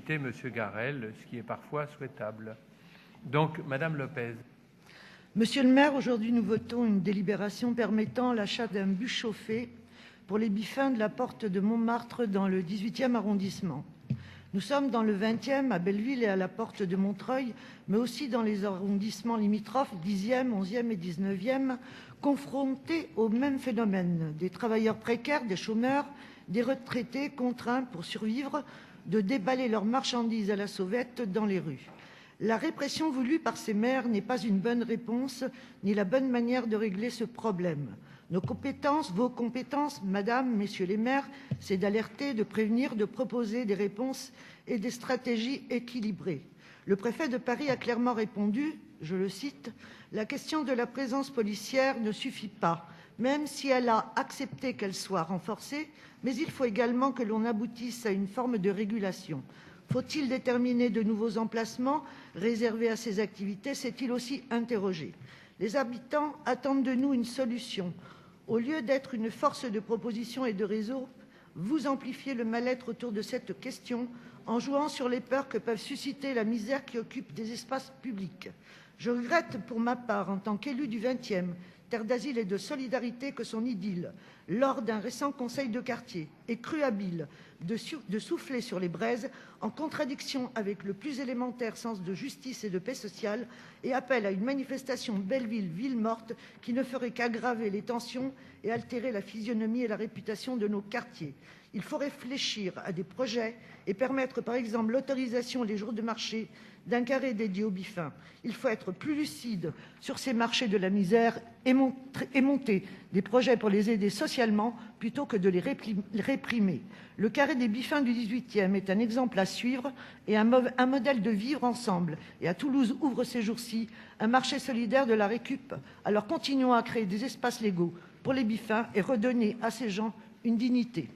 éviter M. Garel, ce qui est parfois souhaitable. Donc, Madame Lopez. Monsieur le maire, aujourd'hui nous votons une délibération permettant l'achat d'un bus chauffé pour les Biffins de la Porte de Montmartre dans le 18e arrondissement. Nous sommes dans le 20e à Belleville et à la Porte de Montreuil, mais aussi dans les arrondissements limitrophes 10e, 11e et 19e, confrontés au même phénomène. Des travailleurs précaires, des chômeurs, des retraités contraints pour survivre de déballer leurs marchandises à la sauvette dans les rues. La répression voulue par ces maires n'est pas une bonne réponse ni la bonne manière de régler ce problème. Nos compétences, vos compétences, madame, messieurs les maires, c'est d'alerter, de prévenir, de proposer des réponses et des stratégies équilibrées. Le préfet de Paris a clairement répondu, je le cite, « La question de la présence policière ne suffit pas, même si elle a accepté qu'elle soit renforcée, mais il faut également que l'on aboutisse à une forme de régulation. Faut-il déterminer de nouveaux emplacements réservés à ces activités ?» s'est-il aussi interrogé. Les habitants attendent de nous une solution. Au lieu d'être une force de proposition et de réseau, vous amplifiez le mal-être autour de cette question en jouant sur les peurs que peuvent susciter la misère qui occupe des espaces publics. Je regrette pour ma part, en tant qu'élu du 20e, terre d'asile et de solidarité, que son idylle, lors d'un récent conseil de quartier, ait cru habile de souffler sur les braises en contradiction avec le plus élémentaire sens de justice et de paix sociale et appelle à une manifestation Belleville-Ville morte qui ne ferait qu'aggraver les tensions et altérer la physionomie et la réputation de nos quartiers. Il faut réfléchir à des projets et permettre par exemple l'autorisation les jours de marché d'un carré dédié aux Biffins. Il faut être plus lucide sur ces marchés de la misère et monter des projets pour les aider socialement plutôt que de les réprimer. Le carré des Biffins du 18e est un exemple à suivre et un modèle de vivre ensemble. Et à Toulouse ouvre ces jours-ci un marché solidaire de la récup. Alors continuons à créer des espaces légaux pour les Biffins et redonner à ces gens une dignité.